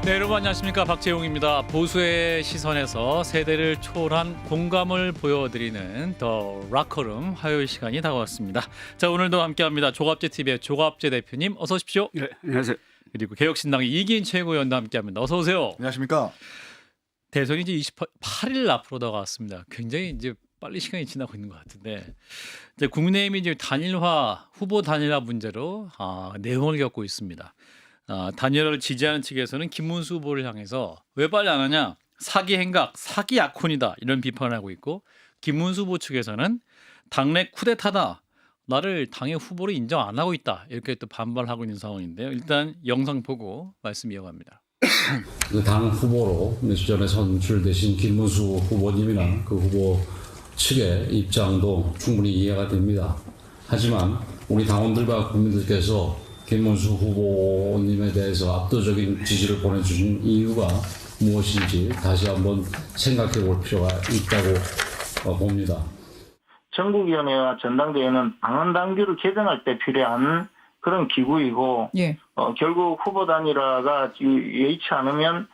네, 여러분 안녕하십니까. 박재용입니다. 보수의 시선에서 세대를 초월한 공감을 보여드리는 더 락커룸 화요일 시간이 다가왔습니다. 자, 오늘도 함께합니다. 조갑제TV의 조갑제 대표님 어서 오십시오. 네, 안녕하세요. 그리고 개혁신당의 이기인 최고위원도 함께합니다. 어서 오세요. 안녕하십니까. 대선이 이제 28일 앞으로 다가왔습니다. 굉장히 이제 빨리 시간이 지나고 있는 것 같은데 이제 국민의힘이 이제 후보 단일화 문제로 내홍을 겪고 있습니다. 단일화를 지지하는 측에서는 김문수 후보를 향해서 왜 빨리 안 하냐, 사기 행각, 사기 약혼이다 이런 비판을 하고 있고, 김문수 후보 측에서는 당내 쿠데타다, 나를 당의 후보로 인정 안 하고 있다 이렇게 또 반발하고 있는 상황인데요. 일단 영상 보고 말씀 이어갑니다. 당 후보로 며칠 전에 선출되신 김문수 후보님이나 그 후보 측의 입장도 충분히 이해가 됩니다. 하지만 우리 당원들과 국민들께서 김문수 후보님에 대해서 압도적인 지지를 보내주신 이유가 무엇인지 다시 한번 생각해 볼 필요가 있다고 봅니다. 전국위원회와 전당대회는 당헌 당규를 개정할 때 필요한 그런 기구이고, 예. 결국 후보 단일화가 여의치 않으면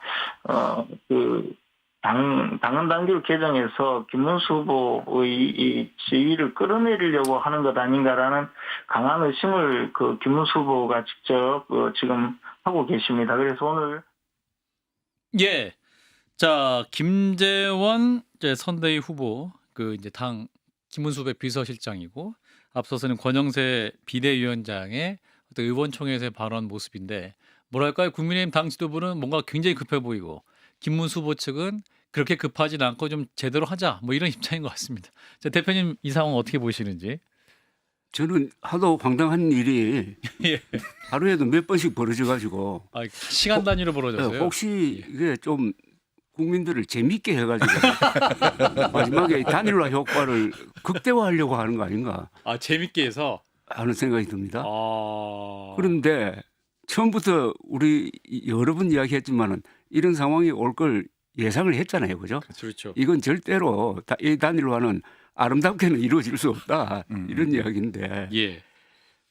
당헌 당규를 개정해서 김문수 후보의 이 지위를 끌어내리려고 하는 것 아닌가라는 강한 의심을 김문수 후보가 직접 지금 하고 계십니다. 그래서 오늘 예, 자 김재원 이제 선대위 후보 이제 당 김문수 후보의 비서실장이고, 앞서서는 권영세 비대위원장의 어떤 의원총회에서의 발언 모습인데, 뭐랄까요, 국민의힘 당 지도부는 뭔가 굉장히 급해 보이고 김문수 후보 측은 그렇게 급하진 않고 좀 제대로 하자 뭐 이런 입장인 것 같습니다. 자, 대표님 이 상황 어떻게 보시는지? 저는 하도 황당한 일이 예. 하루에도 몇 번씩 벌어져가지고 시간 단위로 벌어졌어요. 혹시 이게 좀 국민들을 재밌게 해가지고 마지막에 단일화 효과를 극대화하려고 하는 거 아닌가 재밌게 해서 하는 생각이 듭니다. 아... 그런데 처음부터 우리 여러 번 이야기했지만은 이런 상황이 올 걸 예상을 했잖아요, 그죠? 그렇죠. 이건 절대로 이 단일화는 아름답게는 이루어질 수 없다 이런 이야기인데. 예.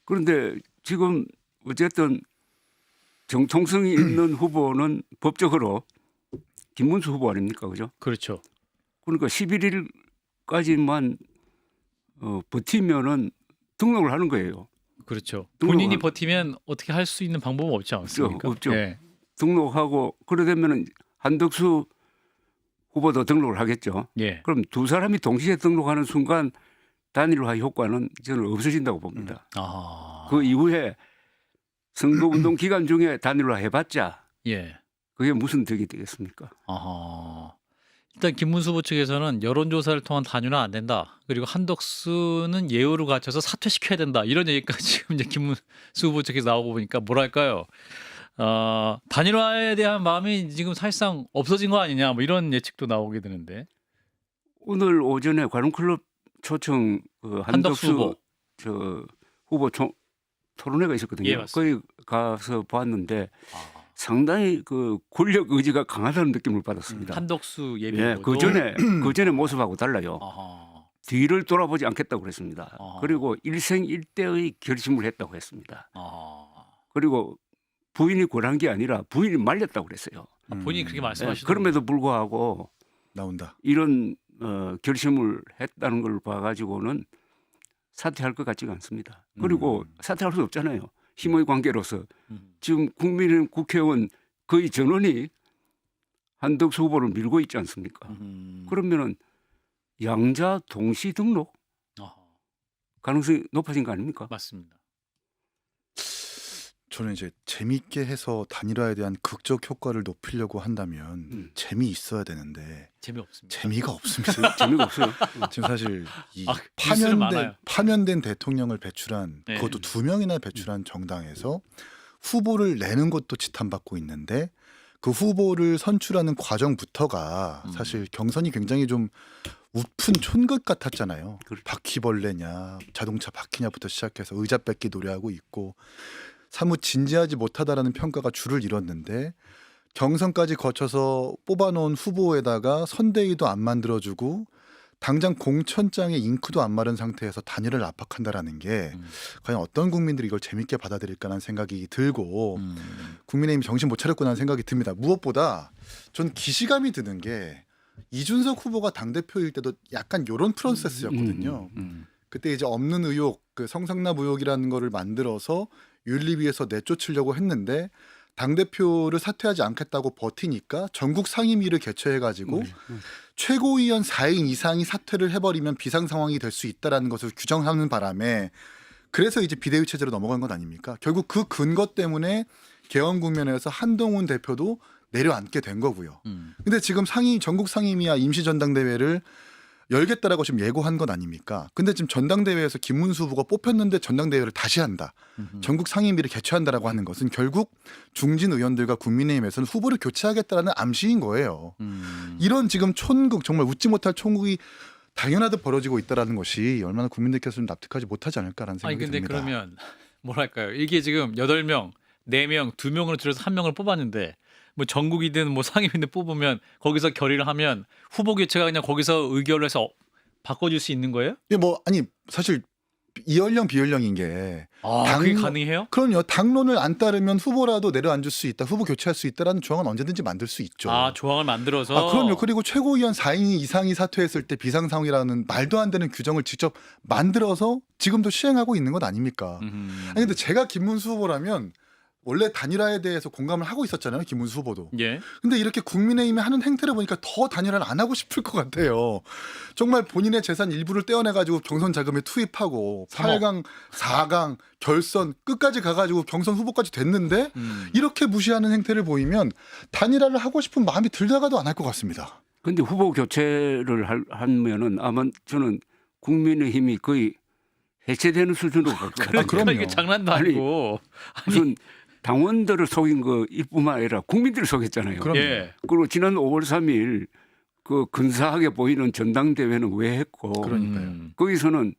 그런데 지금 어쨌든 정통성이 있는 후보는 법적으로 김문수 후보 아닙니까, 그죠? 그렇죠. 그러니까 11일까지만 버티면은 등록을 하는 거예요. 그렇죠. 본인이 버티면 어떻게 할 수 있는 방법은 없지 않습니까? 없죠. 예. 등록하고 그러려면은 한덕수 후보도 등록을 하겠죠. 예. 그럼 두 사람이 동시에 등록하는 순간 단일화 효과는 저는 없어진다고 봅니다. 그 이후에 선거운동 기간 중에 단일화 해봤자 예. 그게 무슨 덕이 되겠습니까? 일단 김문수 후보 측에서는 여론조사를 통한 단일화 안 된다, 그리고 한덕수는 예우를 갖춰서 사퇴시켜야 된다, 이런 얘기까지 지금 이제 김문수 후보 측에서 나오고 보니까 뭐랄까요, 단일화에 대한 마음이 지금 사실상 없어진 거 아니냐, 뭐 이런 예측도 나오게 되는데. 오늘 오전에 관훈클럽 초청 한덕수 후보 토론회가 있었거든요. 예, 맞습니다. 거기 가서 봤는데 상당히 권력 의지가 강하다는 느낌을 받았습니다. 한덕수 예비 예, 후보도 그 전에 모습하고 달라요. 뒤를 돌아보지 않겠다고 그랬습니다. 그리고 일생일대의 결심을 했다고 했습니다. 그리고 부인이 권한 게 아니라 부인이 말렸다고 그랬어요. 본인이 그렇게 말씀하시더라고요. 그럼에도 불구하고 나온다. 이런 결심을 했다는 걸 봐가지고는 사퇴할 것 같지가 않습니다. 그리고 사퇴할 수 없잖아요. 힘의 관계로서. 지금 국민의힘 국회의원 거의 전원이 한덕수 후보를 밀고 있지 않습니까? 그러면은 양자 동시 등록 가능성이 높아진 거 아닙니까? 맞습니다. 저는 이제 재미있게 해서 단일화에 대한 극적 효과를 높이려고 한다면 재미있어야 되는데 재미없습니다. 재미가 없습니다. 재미가 없어요. 지금 사실 이 뉴스는 많아요. 파면된 대통령을 배출한, 네. 그것도 2명이나 배출한 정당에서 후보를 내는 것도 지탄받고 있는데, 그 후보를 선출하는 과정부터가 사실 경선이 굉장히 좀 우픈 촌것 같았잖아요. 바퀴벌레냐 자동차 바퀴냐부터 시작해서 의자 뺏기 노래하고 있고 사뭇 진지하지 못하다라는 평가가 줄을 이뤘는데, 경선까지 거쳐서 뽑아놓은 후보에다가 선대위도 안 만들어주고 당장 공천장에 잉크도 안 마른 상태에서 단일을 압박한다라는 게 과연 어떤 국민들이 이걸 재밌게 받아들일까라는 생각이 들고 국민의힘이 정신 못 차렸구나 생각이 듭니다. 무엇보다 전 기시감이 드는 게 이준석 후보가 당대표일 때도 약간 이런 프로세스였거든요. 그때 이제 없는 의혹, 그 성상납 의혹이라는 거를 만들어서 윤리위에서 내쫓으려고 했는데 당대표를 사퇴하지 않겠다고 버티니까 전국 상임위를 개최해가지고 최고위원 4인 이상이 사퇴를 해버리면 비상 상황이 될 수 있다라는 것을 규정하는 바람에 그래서 이제 비대위 체제로 넘어간 것 아닙니까? 결국 그 근거 때문에 개헌 국면에서 한동훈 대표도 내려앉게 된 거고요. 근데 지금 전국 상임위와 임시전당대회를 열겠다라고 지금 예고한 것 아닙니까? 근데 지금 전당대회에서 김문수 후보가 뽑혔는데 전당대회를 다시 한다. 전국 상임위를 개최한다라고 하는 것은 결국 중진 의원들과 국민의힘에서는 후보를 교체하겠다라는 암시인 거예요. 이런 지금 촌극 정말 웃지 못할 총극이 당연하듯 벌어지고 있다라는 것이 얼마나 국민들께서는 납득하지 못하지 않을까라는 생각이 아니 근데 듭니다. 그러면 뭐랄까요? 이게 지금 8명, 4명, 2명으로 줄여서 1명을 뽑았는데 뭐 전국이든 뭐 상임위든 뽑으면 거기서 결의를 하면 후보 교체가 그냥 거기서 의결을 해서 바꿔줄 수 있는 거예요? 이게 뭐 아니 사실 이연령 비연령인 게 그게 가능해요? 그럼요. 당론을 안 따르면 후보라도 내려앉을 수 있다. 후보 교체할 수 있다라는 조항은 언제든지 만들 수 있죠. 조항을 만들어서. 그럼요. 그리고 최고위원 4인 이상이 사퇴했을 때 비상 상황이라는 말도 안 되는 규정을 직접 만들어서 지금도 시행하고 있는 것 아닙니까? 아니 근데 제가 김문수 후보라면 원래 단일화에 대해서 공감을 하고 있었잖아요. 김문수 후보도. 예. 근데 이렇게 국민의힘이 하는 행태를 보니까 더 단일화를 안 하고 싶을 것 같아요. 정말 본인의 재산 일부를 떼어내가지고 경선 자금에 투입하고 8강, 4강, 결선 끝까지 가가지고 경선 후보까지 됐는데 이렇게 무시하는 행태를 보이면 단일화를 하고 싶은 마음이 들다가도 안 할 것 같습니다. 근데 후보 교체를 하면은 아마 저는 국민의힘이 거의 해체되는 수준으로 갈 것 같아요. 그러니까 이게 장난도 아니고. 무슨 당원들을 속인 거 일뿐만 아니라 국민들을 속였잖아요. 그럼요. 예. 그리고 지난 5월 3일 그 근사하게 보이는 전당대회는 왜 했고 그러니까요. 거기서는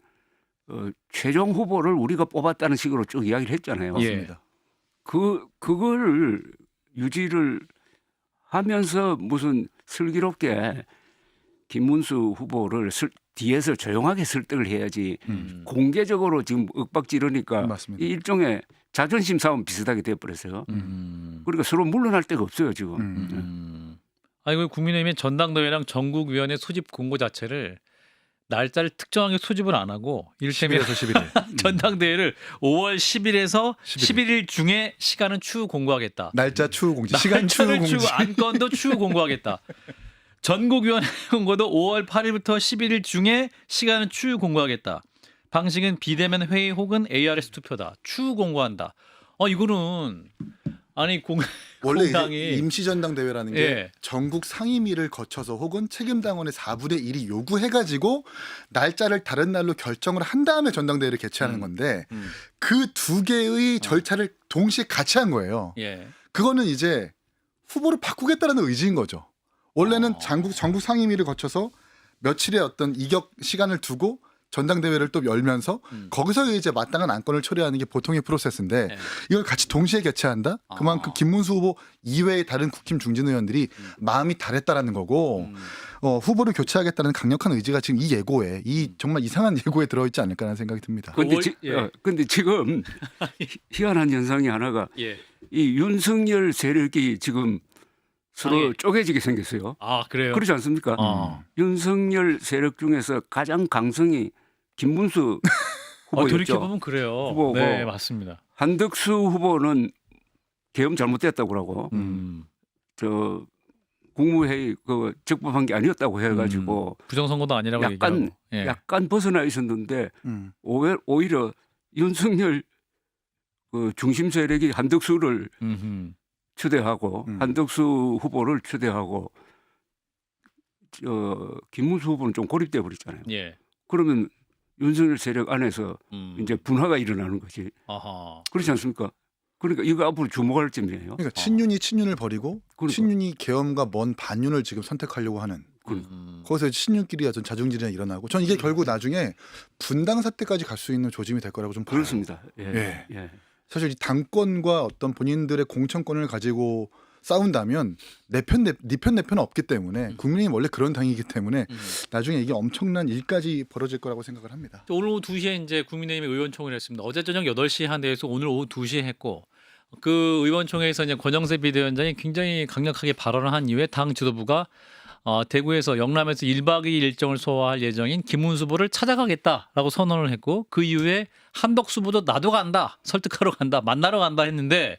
최종 후보를 우리가 뽑았다는 식으로 쭉 이야기를 했잖아요. 맞습니다. 그걸 유지를 하면서 무슨 슬기롭게 김문수 후보를 뒤에서 조용하게 설득을 해야지 공개적으로 지금 윽박지르니까 맞습니다. 이 일종의 자존심 싸움 비슷하게 돼버렸어요. 그러니까 서로 물러날 데가 없어요 지금. 아니 국민의힘의 전당대회랑 전국위원회 소집 공고 자체를 날짜를 특정하게 소집을 안 하고 이를테면 10일에서 11일. 전당대회를 5월 10일에서 11일 중에 시간은 추후 공고하겠다. 날짜 추후 공지, 시간 추후 날짜를 공지. 안건도 추후 공고하겠다. 전국위원회 공고도 5월 8일부터 11일 중에 시간은 추후 공고하겠다. 방식은 비대면 회의 혹은 ARS 투표다. 추후 공고한다. 이거는 아니 원래 공당이 이제 임시전당대회라는 게 예. 전국 상임위를 거쳐서 혹은 책임당원의 4분의 1이 요구해가지고 날짜를 다른 날로 결정을 한 다음에 전당대회를 개최하는 건데 그 두 개의 절차를 동시에 같이 한 거예요. 예. 그거는 이제 후보를 바꾸겠다는 의지인 거죠. 원래는 전국 상임위를 거쳐서 며칠의 어떤 이격 시간을 두고 전당대회를 또 열면서 거기서 이제 마땅한 안건을 처리하는 게 보통의 프로세스인데 네. 이걸 같이 동시에 개최한다? 그만큼 김문수 후보 이외의 다른 국힘 중진 의원들이 마음이 다랬다라는 거고 후보를 교체하겠다는 강력한 의지가 지금 이 예고에 정말 이상한 예고에 들어있지 않을까라는 생각이 듭니다. 근데 지금 희한한 현상이 하나가 예. 이 윤석열 세력이 지금 서로 쪼개지게 생겼어요. 그래요? 그렇지 않습니까? 윤석열 세력 중에서 가장 강성이 김문수 후보였죠. 돌이켜 보면 그래요. 후보고. 네, 맞습니다. 한덕수 후보는 계엄 잘못됐다고 그러고 저 국무회의 적법한 게 아니었다고 해가지고 부정선거도 아니라고 얘기하고. 약간 벗어나 있었는데 오히려 윤석열 중심 세력이 한덕수를 추대하고 한덕수 후보를 추대하고 김문수 후보는 좀 고립돼 버렸잖아요. 예. 그러면 윤석열 세력 안에서 이제 분화가 일어나는 거지. 아하. 그렇지 않습니까? 그러니까 이거 앞으로 주목할 점이에요. 그러니까 친윤이 친윤을 버리고 그러니까. 친윤이 계엄과 먼 반윤을 지금 선택하려고 하는 거기서 친윤끼리 어떤 자중질이 일어나고 전 이게 결국 나중에 분당 사태까지 갈 수 있는 조짐이 될 거라고 좀 봐요. 그렇습니다. 예. 사실 이 당권과 어떤 본인들의 공천권을 가지고 싸운다면 네 편 내 편은 없기 때문에 국민의힘 원래 그런 당이기 때문에 나중에 이게 엄청난 일까지 벌어질 거라고 생각을 합니다. 오늘 오후 2시에 이제 국민의힘 의원총회를 했습니다. 어제 저녁 8시에 한 데에서 오늘 오후 2시에 했고 그 의원총회에서 이제 권영세 비대위원장이 굉장히 강력하게 발언을 한 이후에 당 지도부가 대구에서 영남에서 1박 2일 일정을 소화할 예정인 김문수 후보를 찾아가겠다라고 선언을 했고 그 이후에 한덕수 후보도 나도 간다. 설득하러 간다. 만나러 간다 했는데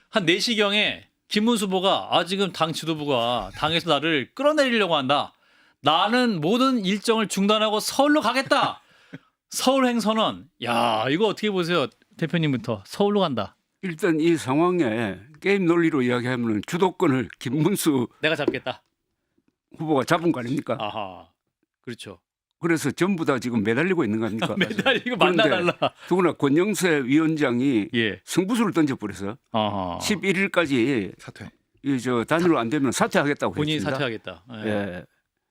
한 4시경에 김문수 후보가 지금 당 지도부가 당에서 나를 끌어내리려고 한다. 나는 모든 일정을 중단하고 서울로 가겠다. 서울 행선언. 야, 이거 어떻게 보세요? 대표님부터. 서울로 간다. 일단 이 상황에 게임 논리로 이야기하면 주도권을 김문수 내가 잡겠다. 후보가 잡은 거 아닙니까? 아하. 그렇죠. 그래서 전부 다 지금 매달리고 있는 거 아닙니까? 맨날 이거 그런데 만나달라. 더구나 권영세 위원장이 예. 승부수를 던져버려서 아하. 11일까지 사퇴. 단일로 안 되면 사퇴하겠다고 본인이 했습니다. 사퇴하겠다. 예. 예.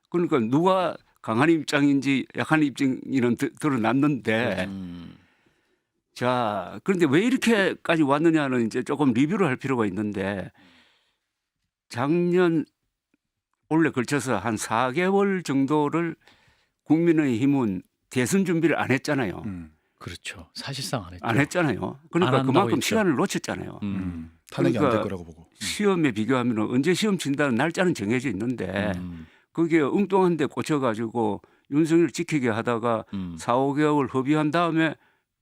그러니까 누가 강한 입장인지 약한 입장이는 드러났는데 자, 그런데 왜 이렇게까지 왔느냐는 이제 조금 리뷰를 할 필요가 있는데 작년 올해 걸쳐서 한 4개월 정도를 국민의힘은 대선 준비를 안 했잖아요. 그렇죠. 사실상 안 했죠. 안 했잖아요. 안 그러니까 한다고 그만큼 했죠. 시간을 놓쳤잖아요. 탄핵이 안 그러니까 될 거라고 보고. 시험에 비교하면 언제 시험 친다는 날짜는 정해져 있는데 그게 엉뚱한 데 꽂혀가지고 윤석열 지키게 하다가 4, 5개월 협의한 다음에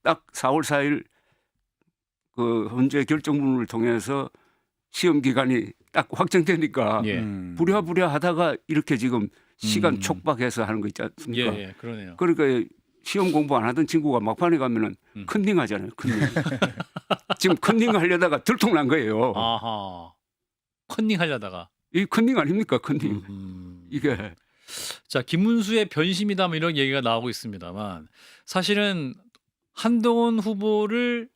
딱 4월 4일 그 헌재 결정문을 통해서 시험 기간이 딱 확정되니까 예. 부랴부랴 하다가 이렇게 지금 시간 촉박해서 하는 거 있지 예, 않습니까? 예, 그러네요. 그러니까 시험 공부 안 하던 친구가 막판에 가면은 컨닝 하잖아요. 컨닝. 지금 컨닝 하려다가 들통난 거예요. 아하. 컨닝 하려다가. 이 컨닝 아닙니까? 컨닝. 이게 자, 김문수의 변심이다 뭐 이런 얘기가 나오고 있습니다만 사실은 한동훈 후보를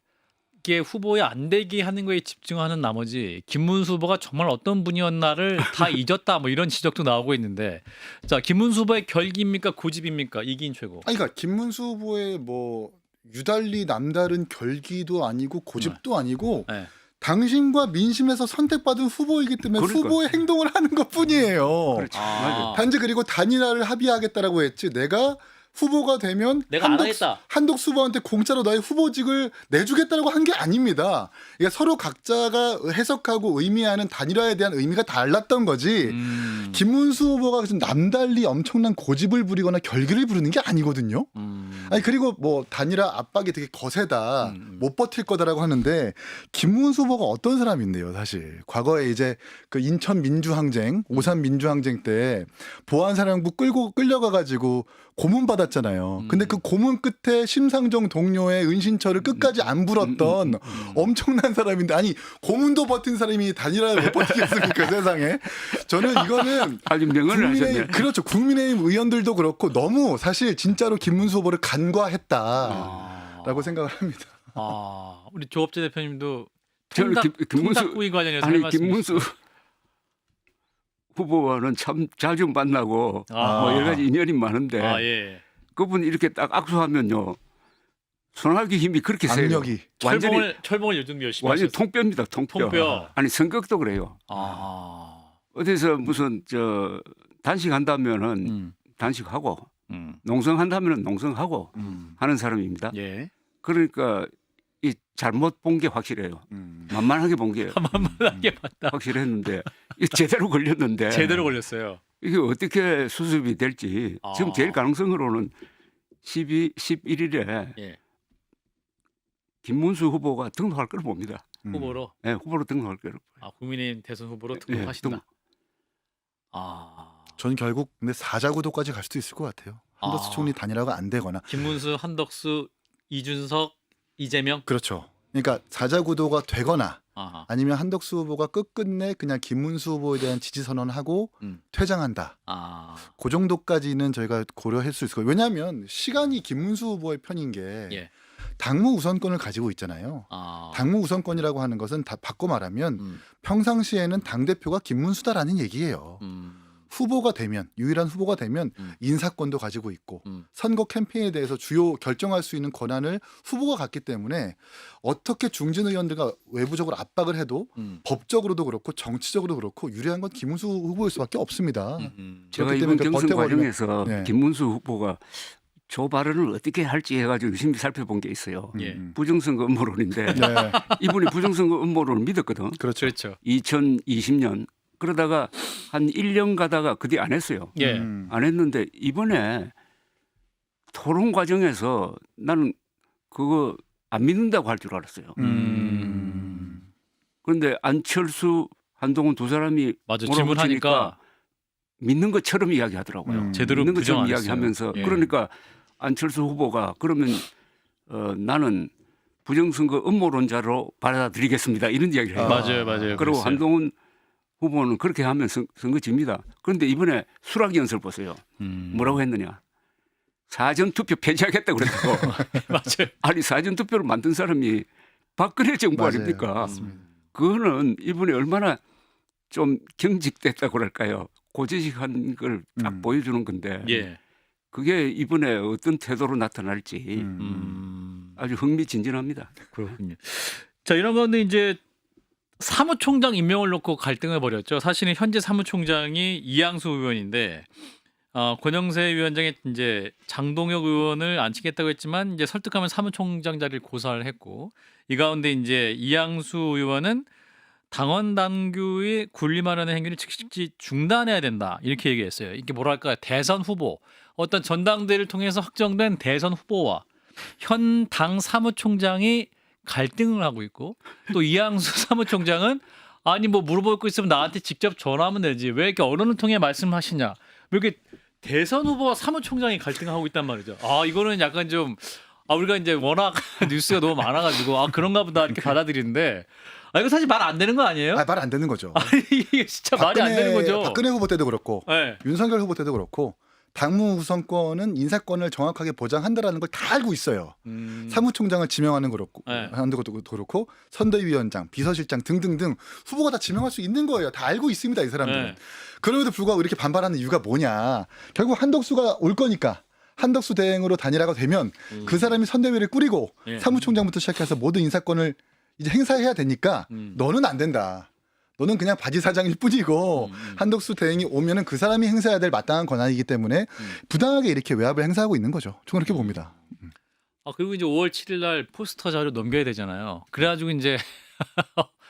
이게 후보에 안 되게 하는 거에 집중하는 나머지 김문수 후보가 정말 어떤 분이었나를 다 잊었다 뭐 이런 지적도 나오고 있는데 자, 김문수 후보의 결기입니까 고집입니까 이긴 최고. 아니 그러니까 김문수 후보의 뭐 유달리 남다른 결기도 아니고 고집도 아니고 네. 당신과 민심에서 선택받은 후보이기 때문에 그러니까. 후보의 행동을 하는 것뿐이에요. 그렇죠. 아. 맞아요. 단지 그리고 단일화를 합의하겠다라고 했지 내가 후보가 되면 내가 안 하겠다. 한덕수 후보한테 공짜로 나의 후보직을 내주겠다라고 한 게 아닙니다. 이게 서로 각자가 해석하고 의미하는 단일화에 대한 의미가 달랐던 거지. 김문수 후보가 좀 남달리 엄청난 고집을 부리거나 결기를 부리는 게 아니거든요. 아니 그리고 뭐 단일화 압박이 되게 거세다, 못 버틸 거다라고 하는데 김문수 후보가 어떤 사람인데요, 사실. 과거에 이제 그 인천 민주항쟁, 오산 민주항쟁 때 보안사령부 끌려가가지고 고문 받았잖아요. 근데 그 고문 끝에 심상정 동료의 은신처를 끝까지 안 불었던 엄청난 사람인데 아니 고문도 버틴 사람이 단일화를 못 버티겠습니까 세상에? 저는 이거는 아주 명언을 하셨네. 그렇죠. 국민의힘 의원들도 그렇고 너무 사실 진짜로 김문수 후보를 간과했다라고 생각을 합니다. 우리 조업재 대표님도 저는 김문수 통닭구이 관련해서 아니 할 말씀 김문수 있으세요? 후보와는 참 자주 만나고 뭐 여러 가지 인연이 많은데 예. 그분 이렇게 딱 악수하면요 손아귀 힘이 그렇게 세요. 압력이. 완전히 철봉을 요즘 열심히 완전 하셨어요. 통뼈입니다. 통뼈. 아니 성격도 그래요. 어디서 무슨 단식한다면은 단식하고 농성한다면은 농성하고 하는 사람입니다. 예. 그러니까 이 잘못 본 게 확실해요. 만만하게 본 게 만만하게 봤다. 확실했는데 이 제대로 걸렸는데 제대로 걸렸어요. 이게 어떻게 수습이 될지 지금 제일 가능성으로는 11일에 예. 김문수 후보가 등록할 걸 봅니다. 후보로. 네, 후보로 등록할 걸. 국민의힘 대선 후보로 예, 등록하신다. 저는 결국 근데 사자구도까지 갈 수도 있을 것 같아요. 한덕수 총리 단일화가 안 되거나. 김문수, 한덕수, 이준석, 이재명. 그렇죠. 그러니까 사자구도가 되거나 아하. 아니면 한덕수 후보가 끝끝내 그냥 김문수 후보에 대한 지지 선언하고 퇴장한다. 그 정도까지는 저희가 고려할 수 있을 거예요. 왜냐하면 시간이 김문수 후보의 편인 게 예. 당무 우선권을 가지고 있잖아요. 당무 우선권이라고 하는 것은 다 바꿔 말하면 평상시에는 당대표가 김문수다라는 얘기예요. 후보가 되면 유일한 후보가 되면 인사권도 가지고 있고 선거 캠페인에 대해서 주요 결정할 수 있는 권한을 후보가 갖기 때문에 어떻게 중진 의원들과 외부적으로 압박을 해도 법적으로도 그렇고 정치적으로도 그렇고 유리한 건 김문수 후보일 수밖에 없습니다. 제가 그렇기 이번 때문에 경선 버텨버리면- 과정에서 네. 김문수 후보가 조 발언을 어떻게 할지 해가지고 유심히 살펴본 게 있어요. 예. 부정선거 음모론인데 네, 이분이 부정선거 음모론을 믿었거든. 그렇죠. 그렇죠. 2020년 그러다가 한 1년 가다가 그 뒤 안 했어요. 예. 안 했는데 이번에 토론 과정에서 나는 그거 안 믿는다고 할 줄 알았어요. 그런데 안철수, 한동훈 두 사람이 맞아. 몰아붙이니까 질문하니까 믿는 것처럼 이야기하더라고요. 제대로 믿는 부정 것처럼 안 했어요. 이야기하면서 예. 그러니까 안철수 후보가 그러면 나는 부정선거 음모론자로 받아들이겠습니다. 이런 이야기를 해요. 맞아요, 맞아요. 그리고 그랬어요. 한동훈 후보는 그렇게 하면 선거 집니다. 그런데 이번에 수락이 연설 보세요. 뭐라고 했느냐. 사전투표 폐지하겠다고 그랬다고. 맞아요. 아니 사전투표를 만든 사람이 박근혜 정부 맞아요. 아닙니까? 맞습니다. 그거는 이번에 얼마나 좀 경직됐다고 할까요? 고지식한 걸 딱 보여주는 건데 예. 그게 이번에 어떤 태도로 나타날지 아주 흥미진진합니다. 그렇군요. 자, 이런 건데 이제 사무총장 임명을 놓고 갈등을 벌였죠. 사실은 현재 사무총장이 이양수 의원인데 권영세 위원장이 이제 장동혁 의원을 안 치겠다고 했지만 이제 설득하면 사무총장 자리를 고사를 했고 이 가운데 이제 이양수 의원은 당원 당규의 군림하려는 행위를 즉시 중단해야 된다 이렇게 얘기했어요. 이게 뭐랄까 대선 후보 어떤 전당대회를 통해서 확정된 대선 후보와 현 당 사무총장이 갈등을 하고 있고 또 이양수 사무총장은 아니 뭐 물어볼 거 있으면 나한테 직접 전화하면 되지 왜 이렇게 언론을 통해 말씀하시냐 왜 이렇게 대선 후보와 사무총장이 갈등하고 있단 말이죠. 아 이거는 약간 좀 우리가 이제 워낙 뉴스가 너무 많아가지고 그런가 보다 이렇게 받아들이는데 이거 사실 말 안 되는 거 아니에요? 말 안 되는 거죠. 이게 진짜 말이 안 되는 거죠. 박근혜 후보 때도 그렇고 네. 윤석열 후보 때도 그렇고 당무 우선권은 인사권을 정확하게 보장한다라는 걸 다 알고 있어요. 사무총장을 지명하는 그렇고 네. 하는 것도 그렇고 선대위원장, 비서실장 등등등 후보가 다 지명할 수 있는 거예요. 다 알고 있습니다, 이 사람들은. 네. 그럼에도 불구하고 이렇게 반발하는 이유가 뭐냐? 결국 한덕수가 올 거니까. 한덕수 대행으로 단일화가 되면 그 사람이 선대위를 꾸리고 예. 사무총장부터 시작해서 모든 인사권을 이제 행사해야 되니까 너는 안 된다. 너는 그냥 바지 사장일 뿐이고 한덕수 대행이 오면은 그 사람이 행사해야 될 마땅한 권한이기 때문에 부당하게 이렇게 외압을 행사하고 있는 거죠. 저는 그렇게 봅니다. 그리고 이제 5월 7일 날 포스터 자료 넘겨야 되잖아요. 그래가지고 이제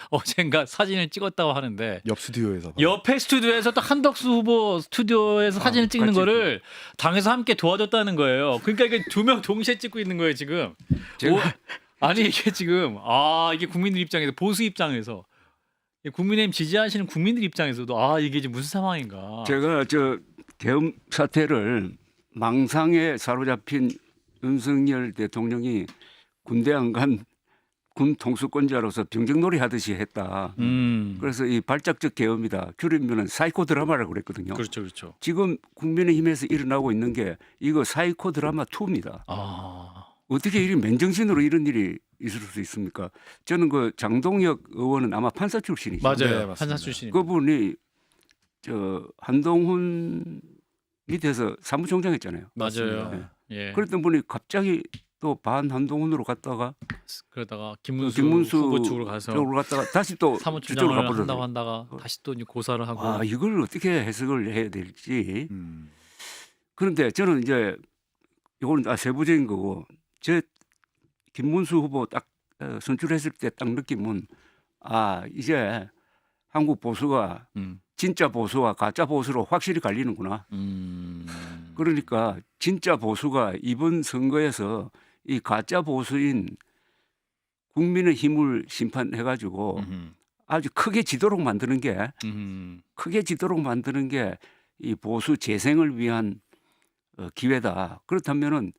어젠가 사진을 찍었다고 하는데 옆 스튜디오에서 옆에 스튜디오에서 또 한덕수 후보 스튜디오에서 사진을 찍는 같이 거를 당에서 함께 도와줬다는 거예요. 그러니까 이게 두 명 동시에 찍고 있는 거예요 지금. 아니 이게 지금 이게 국민들 입장에서 보수 입장에서 국민의힘 지지하시는 국민들 입장에서도 이게 지금 무슨 상황인가. 제가 계엄 사태를 망상에 사로잡힌 윤석열 대통령이 군대 안 간 군 통수권자로서 병정놀이 하듯이 했다. 그래서 이 발작적 계엄이다. 줄이면 사이코 드라마라고 그랬거든요. 그렇죠, 그렇죠. 지금 국민의힘에서 일어나고 있는 게 이거 사이코 드라마 2입니다. 어떻게 이리 맨정신으로 이런 일이 있을 수 있습니까? 저는 그 장동혁 의원은 아마 판사 출신이죠. 맞아요. 네, 맞습니다. 판사 출신. 그분이 한동훈 밑에서 사무총장 했잖아요. 맞아요. 네. 예. 그랬던 분이 갑자기 또 반 한동훈으로 갔다가 그러다가 김문수 후보 쪽으로 가서 다시 또 저쪽으로 사무총장을 가버렸어요. 한다고 한다가 다시 또 이제 고사를 하고. 이걸 어떻게 해석을 해야 될지. 그런데 저는 이제 이거는 세부적인 거고 제 김문수 후보 딱 선출했을 때 딱 느낌은 이제 한국 보수가 진짜 보수와 가짜 보수로 확실히 갈리는구나. 그러니까 진짜 보수가 이번 선거에서 이 가짜 보수인 국민의 힘을 심판해가지고 아주 크게 지도록 만드는 게 이 보수 재생을 위한 기회다. 그렇다면은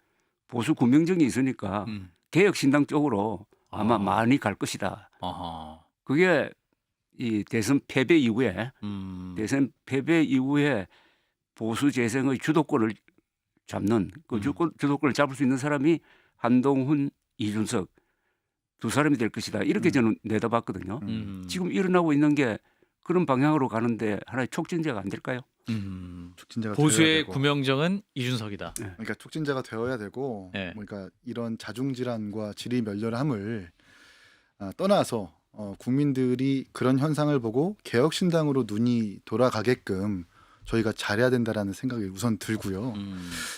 보수 구명정이 있으니까 개혁신당 쪽으로 아마 많이 갈 것이다. 그게 이 대선 패배 이후에 보수 재생의 주도권을 잡는 주도권을 잡을 수 있는 사람이 한동훈, 이준석 두 사람이 될 것이다. 이렇게 저는 내다봤거든요. 지금 일어나고 있는 게 그런 방향으로 가는데 하나의 촉진제가 안 될까요? 촉진자가 되어야 보수의 되고. 구명정은 이준석이다. 그러니까 촉진자가 되어야 되고 네. 그러니까 이런 자중질환과 질의멸렬함을 떠나서 국민들이 그런 현상을 보고 개혁신당으로 눈이 돌아가게끔 저희가 잘해야 된다라는 생각이 우선 들고요.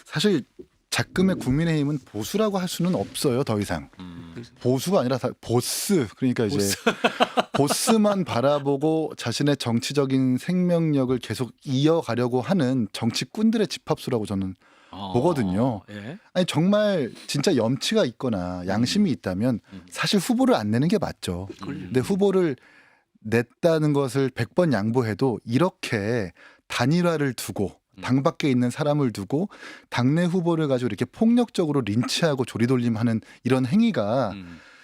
사실 작금의 국민의힘은 보수라고 할 수는 없어요. 더 이상. 보수가 아니라 다 보스. 그러니까 이제 보스만 바라보고 자신의 정치적인 생명력을 계속 이어가려고 하는 정치꾼들의 집합수라고 저는 보거든요. 예. 아니 정말 진짜 염치가 있거나 양심이 있다면 사실 후보를 안 내는 게 맞죠. 근데 후보를 냈다는 것을 100번 양보해도 이렇게 단일화를 두고 당 밖에 있는 사람을 두고 당내 후보를 가지고 이렇게 폭력적으로 린치하고 조리돌림하는 이런 행위가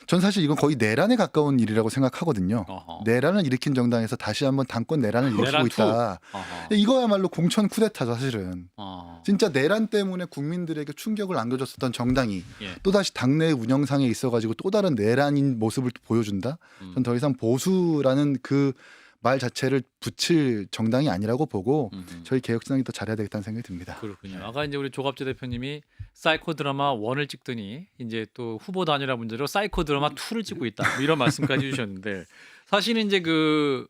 전 사실 이건 거의 내란에 가까운 일이라고 생각하거든요. 어허. 내란을 일으킨 정당에서 다시 한번 당권 내란을 일으키고 내란 있다. 어허. 이거야말로 공천 쿠데타죠 사실은. 어. 진짜 내란 때문에 국민들에게 충격을 안겨줬었던 정당이 예. 또다시 당내 운영상에 있어가지고 또 다른 내란인 모습을 보여준다. 전 더 이상 보수라는 그 말 자체를 붙일 정당이 아니라고 보고 저희 개혁신당이 더 잘해야 되겠다는 생각이 듭니다. 그렇군요. 아까 이제 우리 조갑재 대표님이 사이코 드라마 1을 찍더니 이제 또 후보 단일화 문제로 사이코 드라마 2를 찍고 있다. 뭐 이런 말씀까지 해주셨는데 사실은 이제 그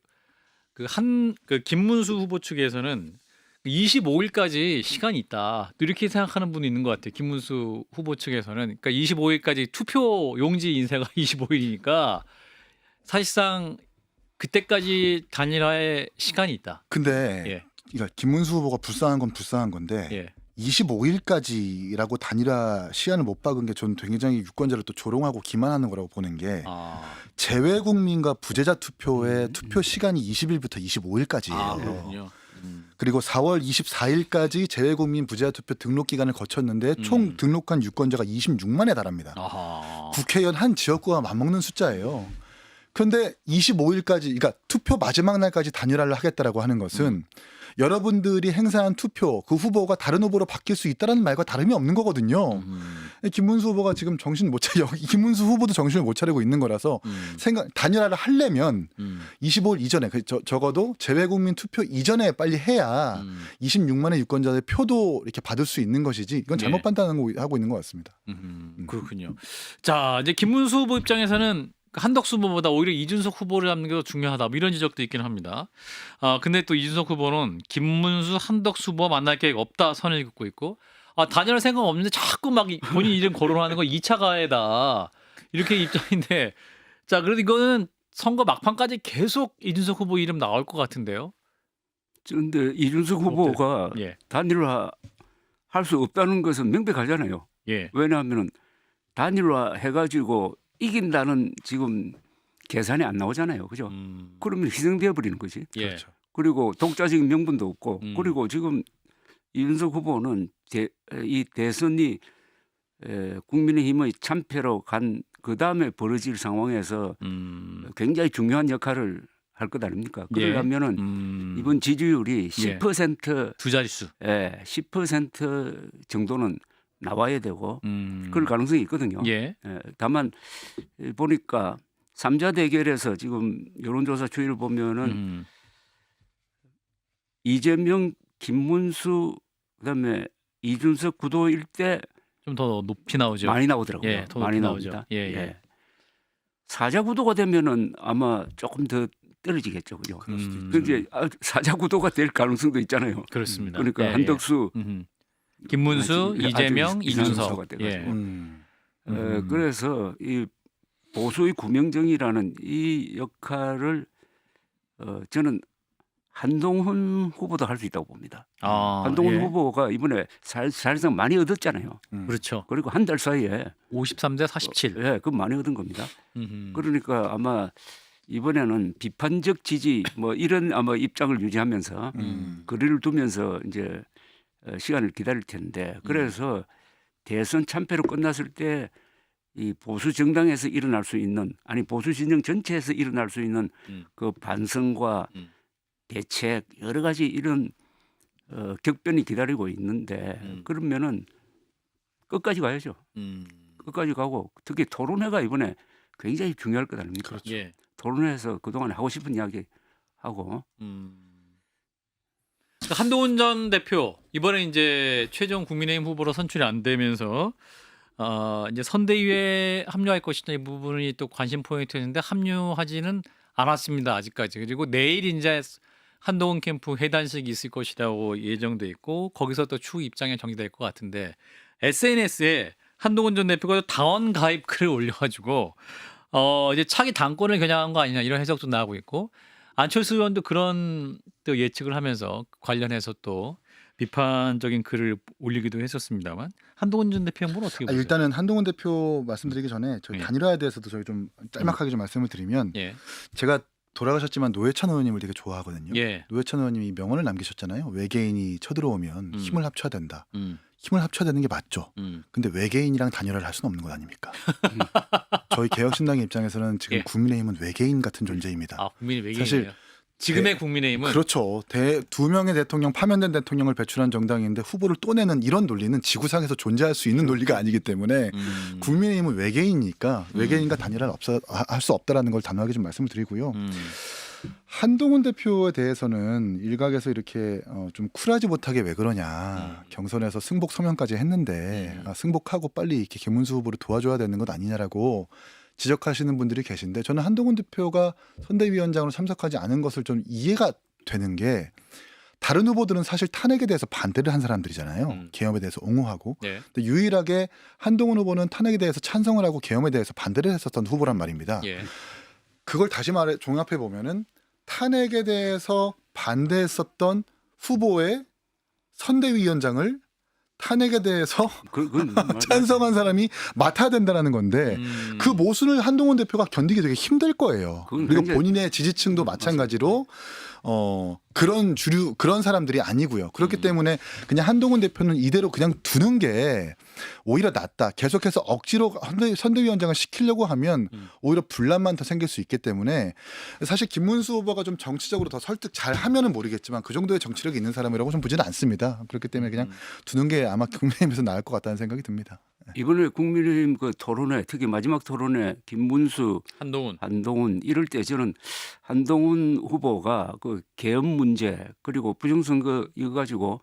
김문수 후보 측에서는 25일까지 시간이 있다. 이렇게 생각하는 분이 있는 것 같아요. 김문수 후보 측에서는 그러니까 25일까지 투표 용지 인쇄가 25일이니까 사실상 그때까지 단일화의 시간이 있다. 근데 예. 그러니까 김문수 후보가 불쌍한 건 불쌍한 건데 예. 25일까지라고 단일화 시한을 못 박은 게 저는 굉장히 유권자를 또 조롱하고 기만하는 거라고 보는 게 아, 재외국민과 부재자 투표의 투표 시간이 20일부터 25일까지예요. 그렇군요. 그리고 4월 24일까지 재외국민 부재자 투표 등록 기간을 거쳤는데 총 등록한 유권자가 26만에 달합니다. 아하. 국회의원 한 지역구와 맞먹는 숫자예요. 그런데 25일까지, 그러니까 투표 마지막 날까지 단일화를 하겠다라고 하는 것은 여러분들이 행사한 투표, 그 후보가 다른 후보로 바뀔 수 있다는 말과 다름이 없는 거거든요. 김문수 후보가 지금 정신 못 차려, 김문수 후보도 정신을 못 차리고 있는 거라서 단일화를 하려면 25일 이전에, 적어도 재외국민 투표 이전에 빨리 해야 26만의 유권자의 표도 이렇게 받을 수 있는 것이지 이건 잘못 네. 판단하고 있는 것 같습니다. 그렇군요. 자, 이제 김문수 후보 입장에서는 한덕수 후보보다 오히려 이준석 후보를 잡는 게 더 중요하다. 뭐 이런 지적도 있긴 합니다. 근데 또 이준석 후보는 김문수, 한덕수 후보와 만날 계획 없다 선을 긋고 있고 단일할 생각 없는데 자꾸 막 본인 이름 거론하는 거 2차 가해다. 이렇게 입장인데 자, 그래도 이거는 선거 막판까지 계속 이준석 후보 이름 나올 것 같은데요. 그런데 이준석 후보가 예. 단일화 할 수 없다는 것은 명백하잖아요. 예. 왜냐하면 단일화 해가지고 이긴다는 지금 계산이 안 나오잖아요. 그죠? 그러면 희생되어 버리는 거지. 예. 그렇죠. 그리고 독자적인 명분도 없고 그리고 지금 이준석 후보는 이 대선이 국민의힘의 참패로 간 그다음에 벌어질 상황에서 굉장히 중요한 역할을 할 것 아닙니까? 그러려면은 이번 지지율이 10% 두 자릿수. 10% 정도는 나와야 되고 그럴 가능성이 있거든요. 예. 다만 보니까 3자 대결에서 지금 여론조사 추이를 보면은 이재명, 김문수 그다음에 이준석 구도일 때 좀 더 높이 나오죠. 많이 나오더라고요. 예, 더 많이 높이 나오죠. 나옵니다. 예. 사자 구도가 되면은 아마 조금 더 떨어지겠죠, 그죠? 그럴 수도 있죠. 근데 사자 구도가 될 가능성도 있잖아요. 그렇습니다. 그러니까 예, 한덕수, 김문수, 아주 이재명, 이상한 이준석. 구도가 돼가지고. 예. 그래서 이 보수의 구명정이라는 이 역할을 저는 한동훈 후보도 할 수 있다고 봅니다. 한동훈 예. 후보가 이번에 사실상 많이 얻었잖아요. 그렇죠. 그리고 한 달 사이에 53대 47. 예, 그 많이 얻은 겁니다. 그러니까 아마 이번에는 비판적 지지 뭐 이런 아마 입장을 유지하면서 거리를 두면서 이제 시간을 기다릴 텐데 그래서 대선 참패로 끝났을 때 이 보수 정당에서 일어날 수 있는 아니 보수 진영 전체에서 일어날 수 있는 그 반성과 대책 여러 가지 이런 격변이 기다리고 있는데 그러면은 끝까지 가야죠. 끝까지 가고 특히 토론회가 이번에 굉장히 중요할 것 아닙니까? 그렇죠. 예. 토론회에서 그동안 하고 싶은 이야기 하고 한동훈 전 대표 이번에 이제 최종 국민의힘 후보로 선출이 안 되면서 이제 선대위에 합류할 것이냐 이 부분이 또 관심 포인트였는데 합류하지는 않았습니다 아직까지. 그리고 내일 이제 한동훈 캠프 회단식이 있을 것이라고 예정돼 있고 거기서 또 추후 입장이 정리될 것 같은데 SNS에 한동훈 전 대표가 당원 가입 글을 올려가지고 이제 차기 당권을 겨냥한 거 아니냐 이런 해석도 나오고 있고 안철수 의원도 그런 또 예측을 하면서 관련해서 또 비판적인 글을 올리기도 했었습니다만 한동훈 전 대표 형은 어떻게 보세요? 일단은 한동훈 대표 말씀드리기 전에 저희 예. 단일화에 대해서도 저희 좀 짤막하게 좀 말씀을 드리면 예, 제가 돌아가셨지만 노회찬 의원님을 되게 좋아하거든요. 예, 노회찬 의원님이 명언을 남기셨잖아요. 외계인이 쳐들어오면 힘을 합쳐야 된다. 힘을 합쳐야 되는 게 맞죠. 근데 외계인이랑 단일화를 할 수는 없는 것 아닙니까? 저희 개혁신당의 입장에서는 지금 예. 국민의힘은 외계인 같은 존재입니다. 아 국민이 외계인이에요. 사실 지금의 국민의힘은 그렇죠. 두 명의 대통령 파면된 대통령을 배출한 정당인데 후보를 또 내는 이런 논리는 지구상에서 존재할 수 있는 논리가 아니기 때문에 국민의힘은 외계인이니까 외계인과 단일화를 할 수 없다라는 걸 단호하게 좀 말씀을 드리고요. 한동훈 대표에 대해서는 일각에서 이렇게 좀 쿨하지 못하게 왜 그러냐 경선에서 승복 서명까지 했는데 승복하고 빨리 이렇게 김문수 후보를 도와줘야 되는 것 아니냐라고 지적하시는 분들이 계신데 저는 한동훈 대표가 선대위원장으로 참석하지 않은 것을 좀 이해가 되는 게 다른 후보들은 사실 탄핵에 대해서 반대를 한 사람들이잖아요. 계엄에 대해서 옹호하고. 네. 근데 유일하게 한동훈 후보는 탄핵에 대해서 찬성을 하고 계엄에 대해서 반대를 했었던 후보란 말입니다. 예. 그걸 다시 말해 종합해 보면은 탄핵에 대해서 반대했었던 후보의 선대위원장을 탄핵에 대해서 그건 찬성한 사람이 맡아야 된다는 건데 그 모순을 한동훈 대표가 견디기 되게 힘들 거예요. 그건 그리고 굉장히- 본인의 지지층도 마찬가지로 그런 사람들이 아니고요. 그렇기 때문에 그냥 한동훈 대표는 이대로 그냥 두는 게 오히려 낫다. 계속해서 억지로 선대위원장을 시키려고 하면 오히려 분란만 더 생길 수 있기 때문에 사실 김문수 후보가 좀 정치적으로 더 설득 잘 하면은 모르겠지만 그 정도의 정치력이 있는 사람이라고 좀 보지는 않습니다. 그렇기 때문에 그냥 두는 게 아마 국민의힘에서 나을 것 같다는 생각이 듭니다. 이번에 국민의힘 그 토론회 특히 마지막 토론회 김문수 한동훈 이럴 때 저는 한동훈 후보가 그 계엄 문제 그리고 부정선거 이거 가지고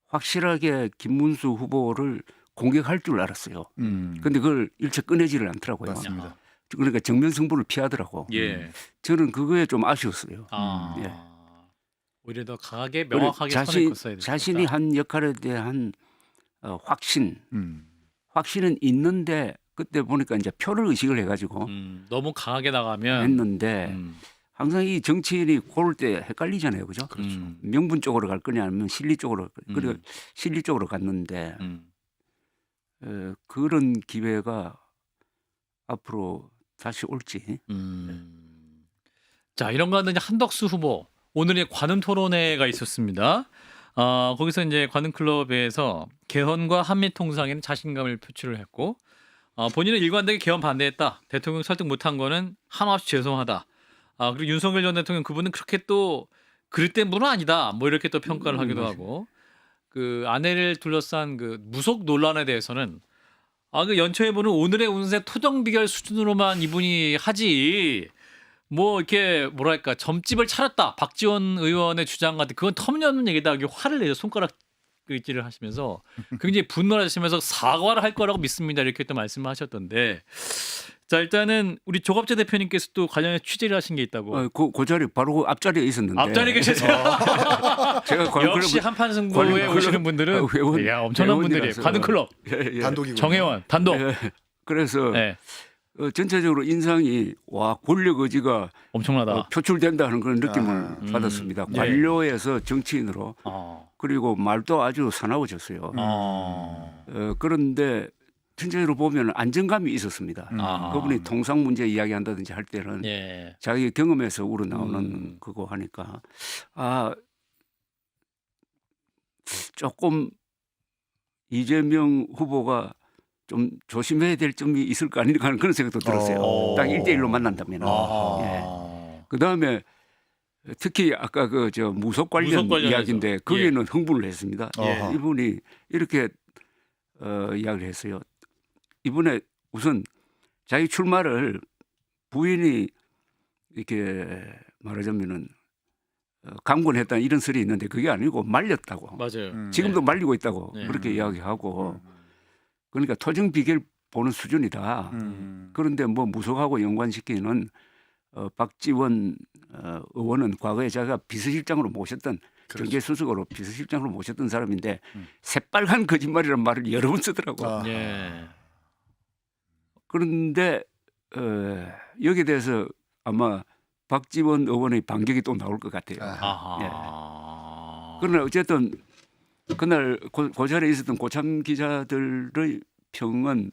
확실하게 김문수 후보를 공격할 줄 알았어요. 근데 그걸 일체 꺼내지를 않더라고요. 맞습니다. 그러니까 정면 승부를 피하더라고. 예. 저는 그거에 좀 아쉬웠어요. 예. 오히려 더 강하게 그래, 명확하게 선을 긋어야 될 자신이 한 역할에 대한 확신은 있는데 그때 보니까 이제 표를 의식을 해가지고 너무 강하게 나가면 했는데 항상 이 정치인이 고를 때 헷갈리잖아요, 그죠? 그렇죠. 명분 쪽으로 갈 거냐 아니면 실리 쪽으로 그리고 실리 쪽으로 갔는데 그런 기회가 앞으로 다시 올지. 자 이런 거는 이제 한덕수 후보 오늘의 관훈 토론회가 있었습니다. 거기서 이제 관훈 클럽에서 개헌과 한미 통상에는 자신감을 표출을 했고 본인은 일관되게 개헌 반대했다. 대통령 설득 못한 거는 한없이 죄송하다. 그리고 윤석열 전 대통령 그분은 그렇게 또 그릇된 분은 아니다. 뭐 이렇게 또 평가를 하기도 하고 그 아내를 둘러싼 그 무속 논란에 대해서는 그 연초에 보는 오늘의 운세 토정 비결 수준으로만 이분이 하지 뭐 이렇게 뭐랄까 점집을 차렸다 박지원 의원의 주장 같은 그건 터무니없는 얘기다. 이렇게 화를 내서 손가락질을 하시면서 굉장히 분노하시면서 사과를 할 거라고 믿습니다. 이렇게 또 말씀을 하셨던데 자 일단은 우리 조갑재 대표님께서 또 관련해 취재를 하신 게 있다고. 그 자리 바로 그 앞자리에 있었는데. 앞자리에 계세요. 제가 역시 한판 승부에 오시는 분들은 야, 엄청난 분들이에요. 관훈 클럽 단독이고 정혜원 단독. 그래서 네. 전체적으로 인상이 와 권력 의지가 엄청나다. 표출된다는 그런 느낌을 받았습니다. 예. 관료에서 정치인으로 그리고 말도 아주 사나워졌어요. 그런데 전체적으로 보면 안정감이 있었습니다. 그분이 통상 문제 이야기한다든지 할 때는 예. 자기 경험에서 우러나오는 그거 하니까 조금 이재명 후보가 좀 조심해야 될 점이 있을 거 아닌가 하는 그런 생각도 들었어요. 딱 1대1로 만난다면. 예. 그다음에 특히 아까 그 무속 관련 이야기인데 거기에는 흥분을 했습니다. 이분이 이렇게 이야기를 했어요. 이번에 우선 자기 출마를 부인이 이렇게 말하자면은 강권했다는 이런 설이 있는데 그게 아니고 말렸다고. 맞아요. 지금도 말리고 있다고 네. 그렇게 이야기하고 그러니까 토정 비결 보는 수준이다. 그런데 뭐 무속하고 연관시키는 박지원 의원은 과거에 제가 비서실장으로 모셨던 그렇죠. 경제수석으로 비서실장으로 모셨던 사람인데 새빨간 거짓말이라는 말을 여러 번 쓰더라고. 아. 예. 그런데 여기에 대해서 아마 박지원 의원의 반격이 또 나올 것 같아요. 아하. 그러나 어쨌든 그날 그 자리에 있었던 고참 기자들의 평은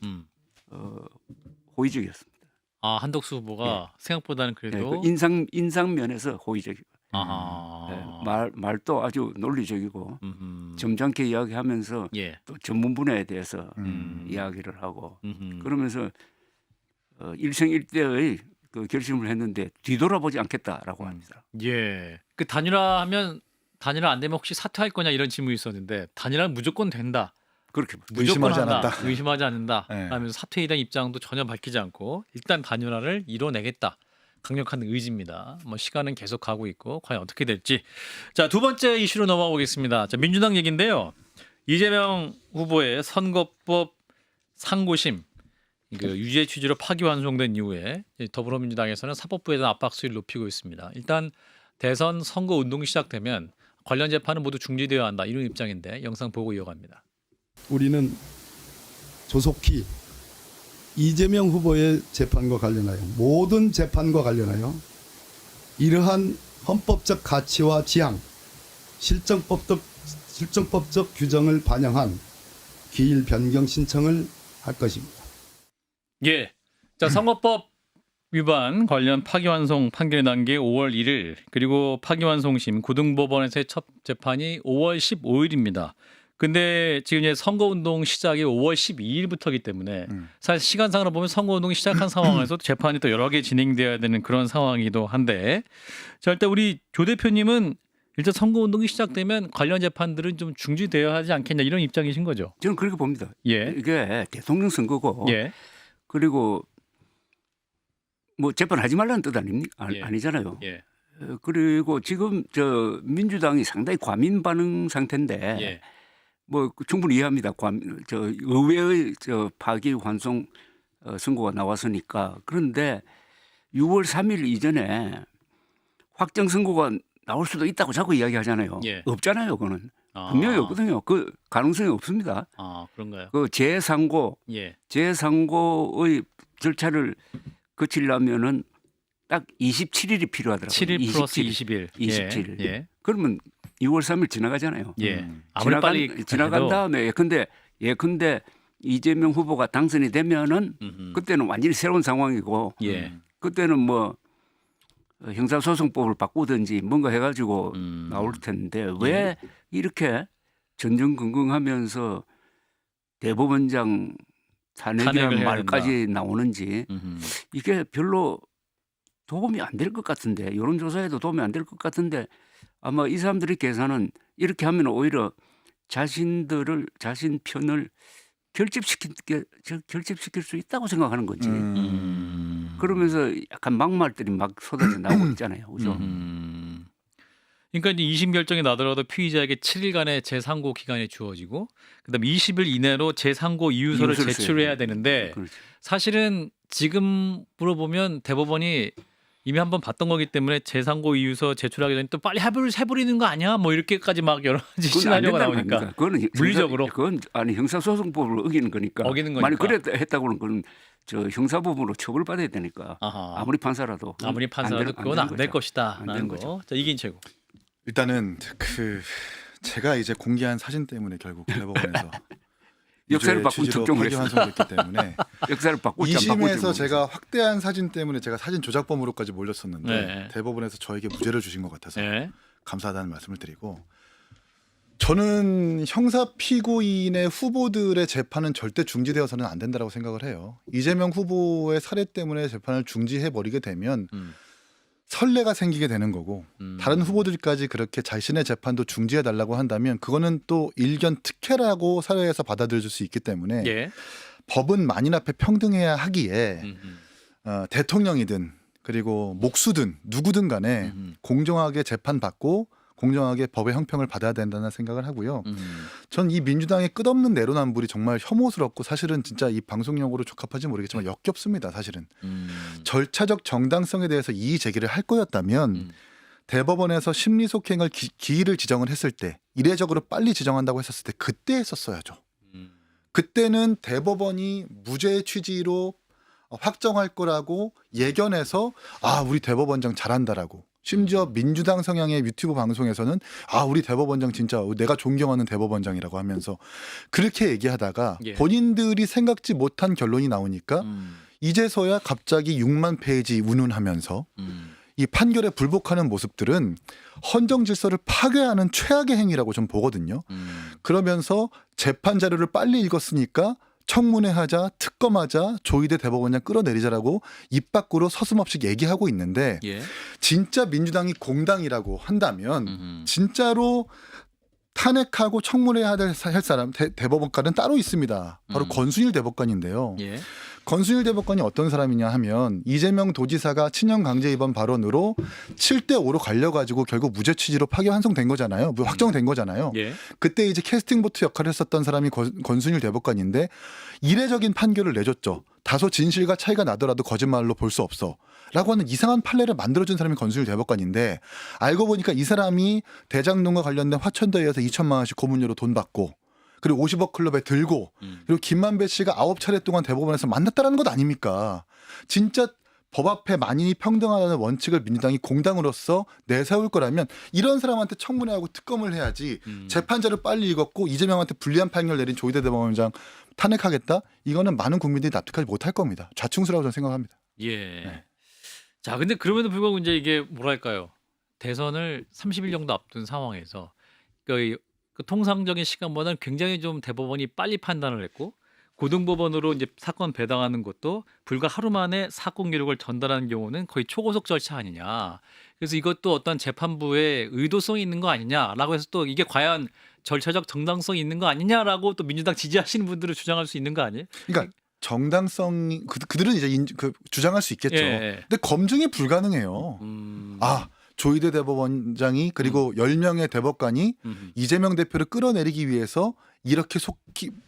호의적이었습니다. 아, 한덕수 후보가 생각보다는 네, 그래도 그 인상 면에서 호의적이고 아하. 말도 아주 논리적이고 점잖게 이야기하면서 예. 또 전문 분야에 대해서 이야기를 하고 그러면서 일생일대의 그 결심을 했는데 뒤돌아보지 않겠다라고 합니다. 예. 그 단일화하면 단일화 안 되면 혹시 사퇴할 거냐 이런 질문이 있었는데 단일화는 무조건 된다. 그렇게 무조건 의심하지 한다. 않았다. 의심하지 않는다. 네. 하면서 사퇴에 대한 입장도 전혀 밝히지 않고 일단 단일화를 이뤄내겠다. 강력한 의지입니다. 뭐 시간은 계속 가고 있고 과연 어떻게 될지. 자, 두 번째 이슈로 넘어가 보겠습니다. 자, 민주당 얘기인데요. 이재명 후보의 선거법 상고심 그 유죄 취지로 파기환송된 이후에 더불어민주당에서는 사법부에 대한 압박 수위를 높이고 있습니다. 일단 대선 선거 운동이 시작되면 관련 재판은 모두 중지되어야 한다 이런 입장인데 영상 보고 이어갑니다. 우리는 조속히 이재명 후보의 재판과 관련하여 모든 재판과 관련하여 이러한 헌법적 가치와 지향, 실정법적 규정을 반영한 기일 변경 신청을 할 것입니다. 예. 자, 선거법 위반 관련 파기환송 판결이 난 게 5월 1일 그리고 파기환송심 고등법원에서의 첫 재판이 5월 15일입니다. 근데 지금 이제 선거운동 시작이 5월 12일부터이기 때문에 사실 시간상으로 보면 선거운동이 시작한 상황에서도 재판이 또 여러 개 진행돼야 되는 그런 상황이기도 한데 자, 일단 우리 조 대표님은 일단 선거운동이 시작되면 관련 재판들은 좀 중지되어야 하지 않겠냐 이런 입장이신 거죠? 저는 그렇게 봅니다. 예. 이게 대통령 선거고 예. 그리고 뭐 재판하지 말라는 뜻 예. 아니잖아요. 예. 그리고 지금 저 민주당이 상당히 과민 반응 상태인데 예. 뭐 충분히 이해합니다. 저 의회의 저 파기환송 선고가 나왔으니까 그런데 6월 3일 이전에 확정 선고가 나올 수도 있다고 자꾸 이야기하잖아요. 예. 없잖아요, 그거는 아. 분명히 없거든요. 그 가능성이 없습니다. 아, 그런가요? 그 재상고의 예. 절차를 거치려면은 딱 27일이 필요하더라고요. 7일 플러스 20일. 27일. 예. 그러면 6월 3일 지나가잖아요. 예. 아무리 빨리 지나간 다음에 예컨대 이재명 후보가 당선이 되면은 그때는 완전히 새로운 상황이고 예. 그때는 뭐 형사소송법을 바꾸든지 뭔가 해가지고 나올 텐데 왜 이렇게 전전긍긍하면서 대법원장 탄핵을 탄핵이라는 해야 말까지 나오는지 이게 별로 도움이 안 될 것 같은데 여론조사에도 도움이 안 될 것 같은데 아마 이 사람들의 계산은 이렇게 하면 오히려 자신 편을 결집시킬 수 있다고 생각하는 거지. 그러면서 약간 막말들이 막 쏟아져 나오고 있잖아요. 그죠? 그러니까 이제 2심 결정이 나더라도 피의자에게 7일간의 재상고 기간이 주어지고 그다음에 20일 이내로 재상고 이유서를 이유서를 제출해야 써야 되는데 그렇죠. 사실은 지금으로 보면 대법원이 이미 한번 봤던 거기 때문에 재상고 이유서 제출하기 전에 또 빨리 해버리는 거 아니야? 뭐 이렇게까지 막 여러 가지 그건 안 시나리오가 된다는 나오니까 겁니다. 그거는 물리적으로 그건 아니 형사소송법을 어기는 거니까. 어기는 거니까. 만약 그랬다 했다고는 그건 저 형사법으로 처벌받아야 되니까. 아하. 아무리 판사라도 아무리 판사라도 그건 안 될 것이다라는 거. 자, 이긴 최고. 일단은 제가 이제 공개한 사진 때문에 결국 대법원에서 역사를 유죄 바꾼 취지로 특종을 했어. 파기환송됐기 때문에 역사를 바꿀지 안 바꿀지 2심에서 제가 확대한 사진 때문에 제가 사진 조작범으로까지 몰렸었는데 네. 대법원에서 저에게 무죄를 주신 것 같아서 네. 감사하다는 말씀을 드리고 저는 형사 피고인의 후보들의 재판은 절대 중지되어서는 안 된다고 생각을 해요. 이재명 후보의 살해 때문에 재판을 중지해 버리게 되면 선례가 생기게 되는 거고 다른 후보들까지 그렇게 자신의 재판도 중지해 달라고 한다면 그거는 또 일견 특혜라고 사회에서 받아들여질 수 있기 때문에 예. 법은 만인 앞에 평등해야 하기에 대통령이든 그리고 목수든 누구든 간에 공정하게 재판받고 공정하게 법의 형평을 받아야 된다는 생각을 하고요. 전 이 민주당의 끝없는 내로남불이 정말 혐오스럽고 사실은 진짜 이 방송용어로 적합한지 모르겠지만 역겹습니다. 사실은. 절차적 정당성에 대해서 이의 제기를 할 거였다면 대법원에서 심리속행을 기일을 지정을 했을 때 이례적으로 빨리 지정한다고 했었을 때 그때 했었어야죠. 그때는 대법원이 무죄의 취지로 확정할 거라고 예견해서 우리 대법원장 잘한다라고 심지어 민주당 성향의 유튜브 방송에서는 우리 대법원장 진짜 내가 존경하는 대법원장이라고 하면서 그렇게 얘기하다가 예. 본인들이 본인들이 생각지 못한 결론이 나오니까 이제서야 갑자기 6만 페이지 운운하면서 이 판결에 불복하는 모습들은 헌정 질서를 파괴하는 최악의 행위라고 좀 보거든요. 그러면서 재판 자료를 빨리 읽었으니까 청문회 하자, 특검하자, 조희대 대법원장 끌어내리자라고 입 밖으로 서슴없이 얘기하고 있는데 예. 진짜 민주당이 공당이라고 한다면 진짜로 탄핵하고 청문회 할 사람 대법원관은 따로 있습니다. 바로 권순일 대법관인데요. 예. 권순일 대법관이 어떤 사람이냐 하면 이재명 도지사가 친형 강제 입원 발언으로 7대5로 갈려가지고 결국 무죄 취지로 파기 환송된 거잖아요. 확정된 거잖아요. 예. 그때 이제 캐스팅 보트 역할을 했었던 사람이 권순일 대법관인데 이례적인 판결을 내줬죠. 다소 진실과 차이가 나더라도 거짓말로 볼 수 없어. 라고 하는 이상한 판례를 만들어준 사람이 권순일 대법관인데 알고 보니까 이 사람이 대장동과 관련된 화천대유에서 2천만 원씩 고문료로 돈 받고 그리고 50억 클럽에 들고 그리고 김만배 씨가 9차례 동안 대법원에서 만났다는 것 아닙니까? 진짜 법 앞에 만인이 평등하다는 원칙을 민주당이 공당으로서 내세울 거라면 이런 사람한테 청문회하고 특검을 해야지 재판자를 빨리 읽었고 이재명한테 불리한 판결 내린 조희대 대법원장 탄핵하겠다? 이거는 많은 국민들이 납득하지 못할 겁니다. 좌충수라고 저는 생각합니다. 예. 네. 자, 근데 그럼에도 불구하고 이제 이게 뭐랄까요? 대선을 30일 정도 앞둔 상황에서 그 통상적인 시간보다는 굉장히 좀 대법원이 빨리 판단을 했고 고등법원으로 이제 사건 배당하는 것도 불과 하루 만에 사건 기록을 전달하는 경우는 거의 초고속 절차 아니냐. 그래서 이것도 어떤 재판부의 의도성이 있는 거 아니냐라고 해서 또 이게 과연 절차적 정당성이 있는 거 아니냐라고 또 민주당 지지하시는 분들은 주장할 수 있는 거 아니에요? 그러니까 정당성이 그들은 이제 주장할 수 있겠죠. 예. 근데 검증이 불가능해요. 조희대 대법원장이 그리고 10명의 대법관이 이재명 대표를 끌어내리기 위해서 이렇게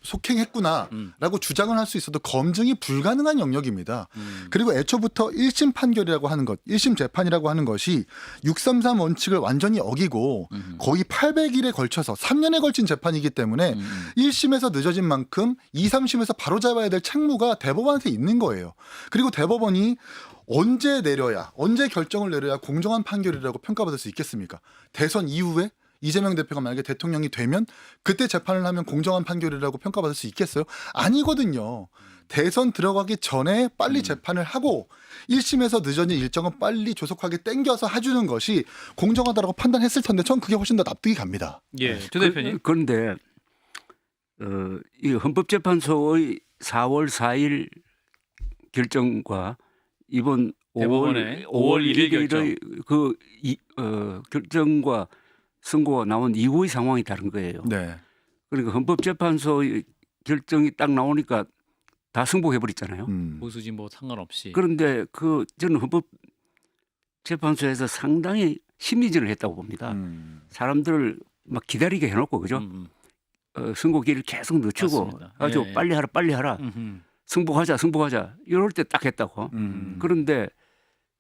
속행했구나라고 주장을 할 수 있어도 검증이 불가능한 영역입니다. 그리고 애초부터 1심 판결이라고 하는 것, 1심 재판이라고 하는 것이 633 원칙을 완전히 어기고 거의 800일에 걸쳐서 3년에 걸친 재판이기 때문에 1심에서 늦어진 만큼 2, 3심에서 바로잡아야 될 책무가 대법원한테 있는 거예요. 그리고 대법원이 언제 결정을 내려야 공정한 판결이라고 평가받을 수 있겠습니까? 대선 이후에 이재명 대표가 만약에 대통령이 되면 그때 재판을 하면 공정한 판결이라고 평가받을 수 있겠어요? 아니거든요. 대선 들어가기 전에 빨리 재판을 하고 1심에서 늦어진 일정은 빨리 조속하게 땡겨서 해주는 것이 공정하다고 판단했을 텐데 전 그게 훨씬 더 납득이 갑니다. 예. 조 대표님. 그런데 이 헌법재판소의 4월 4일 결정과 이번 대법원의 5월 1일 1일의 결정과 선고가 나온 이후의 상황이 다른 거예요. 네. 그러니까 헌법재판소의 결정이 딱 나오니까 다 승복해버렸잖아요. 보수진 뭐 상관없이. 그런데 저는 헌법재판소에서 상당히 심리전을 했다고 봅니다. 사람들을 막 기다리게 해놓고 그죠? 선고기를 계속 늦추고 맞습니다. 아주 예. 빨리 하라. 승복하자. 이럴 때 딱 했다고. 그런데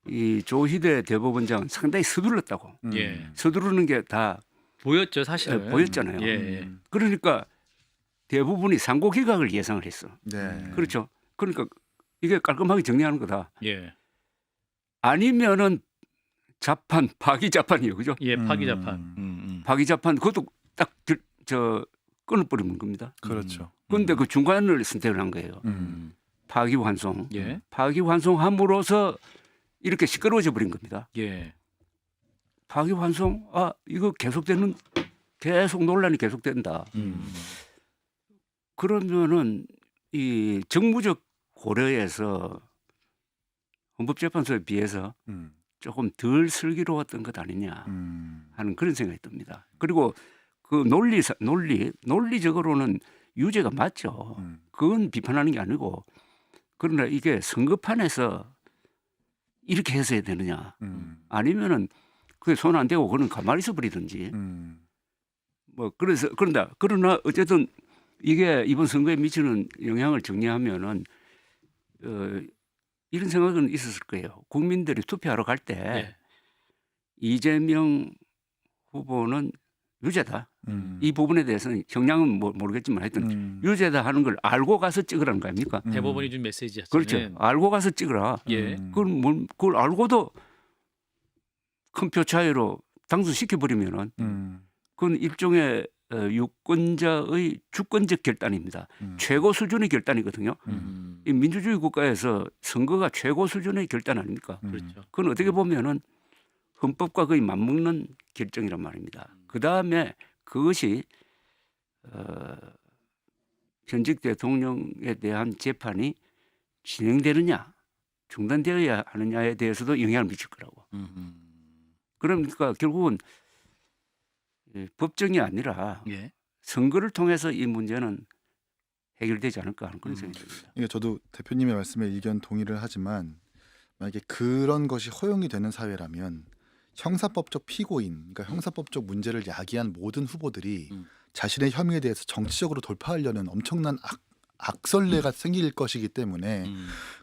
이 조희대 대법원장은 상당히 서둘렀다고. 예. 서두르는 게 다 보였죠, 사실은. 보였잖아요. 예. 그러니까 대부분이 상고 기각을 예상을 했어. 네. 그렇죠. 그러니까 이게 깔끔하게 정리하는 거다. 예. 아니면은 파기 자판이에요, 그죠? 예, 파기 재판. 파기 자판 그것도 딱 끊어버리는 겁니다. 그렇죠. 그런데 그 중간을 선택을 한 거예요. 파기 환송. 예. 파기 환송함으로써 이렇게 시끄러워져 버린 겁니다. 예. 파기 환송 이거 계속 논란이 계속된다. 그러면은 이 정무적 고려에서 헌법재판소에 비해서 조금 덜 슬기로웠던 것 아니냐 하는 그런 생각이 듭니다. 그리고 그 논리적으로는 유죄가 맞죠. 그건 비판하는 게 아니고 그러나 이게 선거판에서 이렇게 해서 해야 되느냐. 아니면은 그게 손 안 대고 그는 가만히 있어 버리든지. 뭐 그래서 그러나 어쨌든 이게 이번 선거에 미치는 영향을 정리하면은 이런 생각은 있었을 거예요. 국민들이 투표하러 갈 때 예. 이재명 후보는 유죄다. 이 부분에 대해서는 형량은 모르겠지만 하여튼 유죄다 하는 걸 알고 가서 찍으라는 거 아닙니까? 대법원이 준 메시지였죠. 그렇죠. 알고 가서 찍으라. 예. 그걸 알고도 큰 표 차이로 당선시켜 버리면은 그건 일종의 유권자의 주권적 결단입니다. 최고 수준의 결단이거든요. 이 민주주의 국가에서 선거가 최고 수준의 결단 아닙니까? 그렇죠. 그건 어떻게 보면은 헌법과 거의 맞먹는 결정이란 말입니다. 그 다음에 그것이 현직 대통령에 대한 재판이 진행되느냐, 중단되어야 하느냐에 대해서도 영향을 미칠 거라고. 그러니까 결국은 법정이 아니라 예. 선거를 통해서 이 문제는 해결되지 않을까 하는 그런 생각이 듭니다. 이게 저도 대표님의 말씀에 의견 동의를 하지만 만약에 그런 것이 허용이 되는 사회라면 형사법적 피고인, 그러니까 형사법적 문제를 야기한 모든 후보들이 자신의 혐의에 대해서 정치적으로 돌파하려는 엄청난 악설레가 생길 것이기 때문에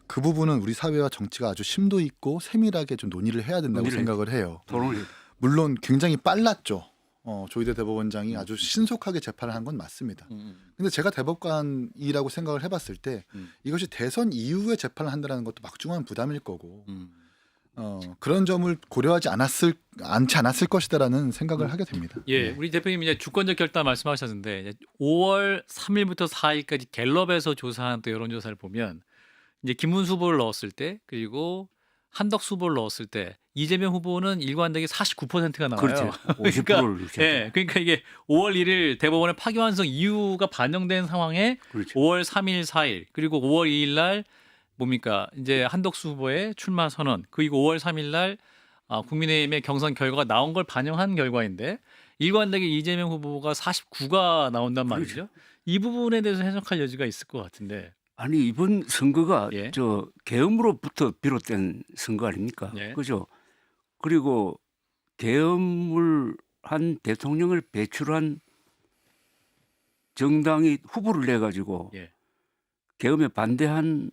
그 부분은 우리 사회와 정치가 아주 심도 있고 세밀하게 좀 논의를 해야 된다고 생각을 해요. 토론을 물론 굉장히 빨랐죠. 조희대 대법원장이 아주 신속하게 재판을 한 건 맞습니다. 근데 제가 대법관이라고 생각을 해봤을 때 이것이 대선 이후에 재판을 한다는 것도 막중한 부담일 거고 그런 점을 고려하지 않지 않았을 것이다라는 생각을 하게 됩니다. 예, 우리 대표님 이제 주권적 결단 말씀하셨는데 이제 5월 3일부터 4일까지 갤럽에서 조사한 또 여론조사를 보면 이제 김문수 후보를 넣었을 때 그리고 한덕수 후보를 넣었을 때 이재명 후보는 일관되게 49%가 나와요. 그렇죠. 50%를 이렇게. 예, 그러니까 이게 5월 1일 대법원의 파기환송 이유가 반영된 상황에 그렇죠. 5월 3일, 4일 그리고 5월 2일 날 뭡니까 이제 한덕수 후보의 출마 선언 그리고 5월 3일 날 국민의힘의 경선 결과가 나온 걸 반영한 결과인데 일관되게 이재명 후보가 49가 나온단 말이죠. 그렇죠. 이 부분에 대해서 해석할 여지가 있을 것 같은데. 아니 이번 선거가 예. 저 계엄으로부터 비롯된 선거 아닙니까? 예. 그죠? 그리고 계엄을 한 대통령을 배출한 정당이 후보를 내 가지고 예. 계엄에 반대한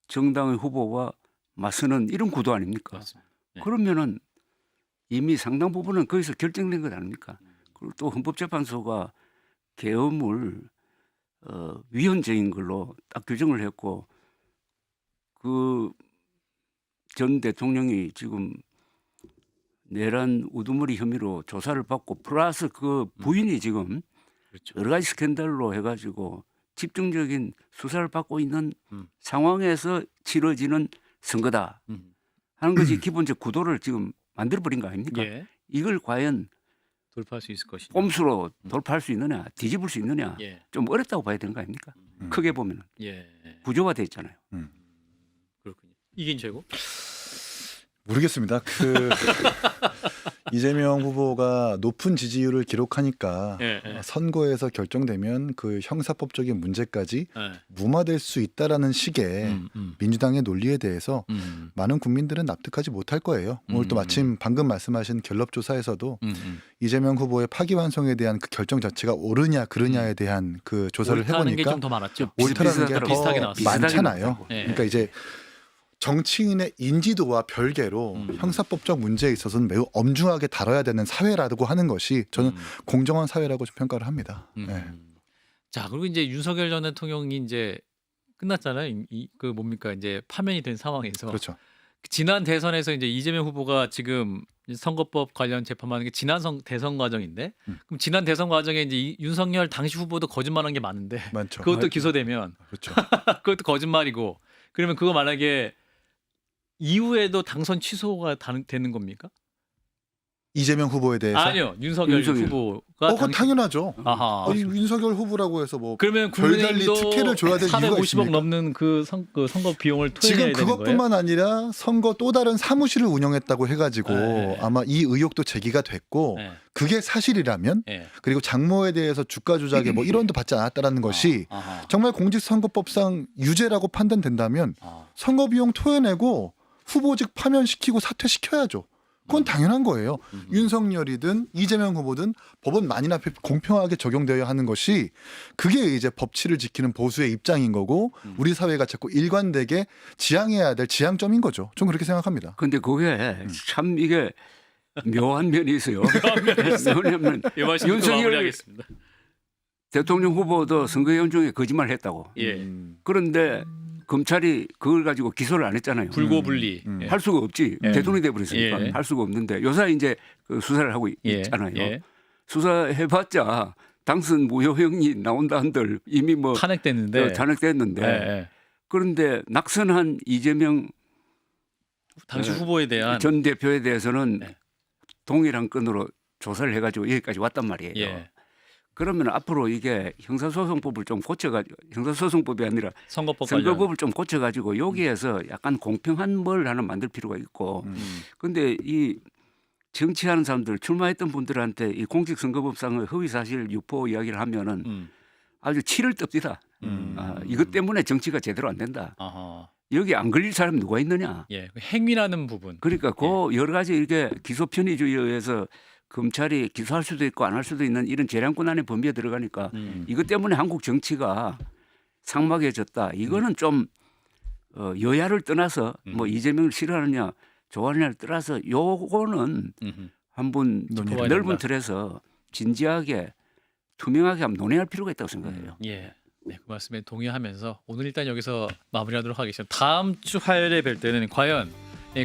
정당의 후보와 맞서는 이런 구도 아닙니까? 맞습니다. 예. 그러면은 이미 상당 부분은 거기서 결정된 것 아닙니까? 그리고 또 헌법재판소가 계엄을 위헌적인 걸로 딱 규정을 했고 그 전 대통령이 지금 내란 우두머리 혐의로 조사를 받고 플러스 그 부인이 지금 그렇죠. 여러 가지 스캔들로 해가지고 집중적인 수사를 받고 있는 상황에서 치러지는 선거다 하는 것이 기본적 구도를 지금 만들어버린 거 아닙니까? 예. 이걸 과연 돌파할 수 있을 것이냐. 꼼수로 돌파할 수 있느냐 뒤집을 수 있느냐 예. 좀 어렵다고 봐야 되는 거 아닙니까? 크게 보면 예. 구조화돼 있잖아요. 그렇군요. 이긴 최고? 모르겠습니다. 이재명 후보가 높은 지지율을 기록하니까 예, 예. 선거에서 결정되면 그 형사법적인 문제까지 예. 무마될 수 있다라는 식의 민주당의 논리에 대해서 많은 국민들은 납득하지 못할 거예요. 오늘 또 마침 방금 말씀하신 갤럽 조사에서도 이재명 후보의 파기환송에 대한 그 결정 자체가 옳으냐 그르냐에 대한 그 조사를 옳다는 게 해보니까 좀 더 많았죠. 옳다는 게 비슷하게 더 나왔어요. 많잖아요. 예. 그러니까 이제 정치인의 인지도와 별개로 형사법적 문제에 있어서는 매우 엄중하게 다뤄야 되는 사회라고 하는 것이 저는 공정한 사회라고 좀 평가를 합니다. 네. 자, 그리고 이제 윤석열 전 대통령이 이제 끝났잖아요. 그 뭡니까 이제 파면이 된 상황에서 그렇죠. 지난 대선에서 이제 이재명 후보가 지금 선거법 관련 재판하는 게 지난 대선 과정인데 그럼 지난 대선 과정에 이제 윤석열 당시 후보도 거짓말한 게 많은데 많죠. 그것도 기소되면 그렇죠. 그것도 거짓말이고 그러면 그거 만약에 이후에도 당선 취소가 되는 겁니까? 이재명 후보에 대해서 아니요, 윤석열 후보가 그건 당연하죠. 아하. 윤석열 후보라고 해서 뭐 그러면 별달리 국민의힘도 특혜를 줘야 될 이유가 450억 있습니까? 넘는 그 선거 비용을 토해내야 지금 되는 거예요? 그것뿐만 아니라 선거 또 다른 사무실을 운영했다고 해가지고 네. 아마 이 의혹도 제기가 됐고 네. 그게 사실이라면 네. 그리고 장모에 대해서 주가 조작에 뭐 1원도 받지 않았다라는 것이 아하. 정말 공직선거법상 유죄라고 판단된다면 아. 선거 비용 토해내고 후보직 파면시키고 사퇴시켜야죠. 그건 당연한 거예요. 윤석열이든 이재명 후보든 법은 만인 앞에 공평하게 적용되어야 하는 것이 그게 이제 법치를 지키는 보수의 입장인 거고 우리 사회가 자꾸 일관되게 지향해야 될 지향점인 거죠. 전 그렇게 생각합니다. 근데 그게 참 이게 묘한 면이 있어요. 왜냐하면 이 말씀 윤석열 마무리하겠습니다. 대통령 후보도 선거예언 중에 거짓말을 했다고. 예, 그런데 검찰이 그걸 가지고 기소를 안 했잖아요. 불고불리. 예. 할 수가 없지. 예. 대통령이 돼버렸으니까 예. 할 수가 없는데 요새 이제 그 수사를 하고 예. 있잖아요. 예. 수사해봤자 당선 무효형이 나온다 한들 이미 뭐 탄핵됐는데. 탄핵됐는데 예, 예. 그런데 낙선한 이재명 당시 네. 후보에 대한 전 대표에 대해서는 네. 동일한 건으로 조사를 해가지고 여기까지 왔단 말이에요. 예. 그러면 앞으로 이게 형사소송법을 좀 고쳐가지고 형사소송법이 아니라 선거법 관련. 선거법을 좀 고쳐가지고 여기에서 약간 공평한 뭘 하나 만들 필요가 있고 근데 이 정치하는 사람들 출마했던 분들한테 이 공직선거법상의 허위사실 유포 이야기를 하면은 아주 치를 떱니다. 이것 때문에 정치가 제대로 안 된다. 아하. 여기 안 걸릴 사람이 누가 있느냐. 예. 행위라는 부분. 그러니까 그 여러 가지 이렇게 기소 편의주의에 의해서 검찰이 기소할 수도 있고 안 할 수도 있는 이런 재량권 안의 범위에 들어가니까 이것 때문에 한국 정치가 삭막해졌다. 이거는 좀 여야를 떠나서 뭐 이재명을 싫어하느냐 좋아하느냐를 떠나서 요거는 한번 짚어봐야 넓은 된다. 틀에서 진지하게 투명하게 한번 논의할 필요가 있다고 생각해요. 예. 네, 그 말씀에 동의하면서 오늘 일단 여기서 마무리하도록 하겠습니다. 다음 주 화요일에 뵐 때는 과연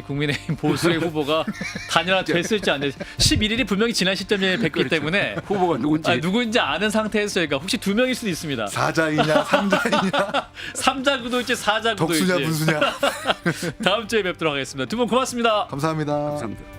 국민의힘 보수의 후보가 단일화 됐을지 안 됐을지 11일이 분명히 지난 시점에 뵙기 그렇죠. 때문에 후보가 누군지 누군지 아는 상태에서 저희가 혹시 2명일 수도 있습니다. 사자이냐 삼자이냐 3자 구도일지 4자 구도일지 덕수냐 분수냐 다음 주에 뵙도록 하겠습니다. 두 분 고맙습니다. 감사합니다. 감사합니다.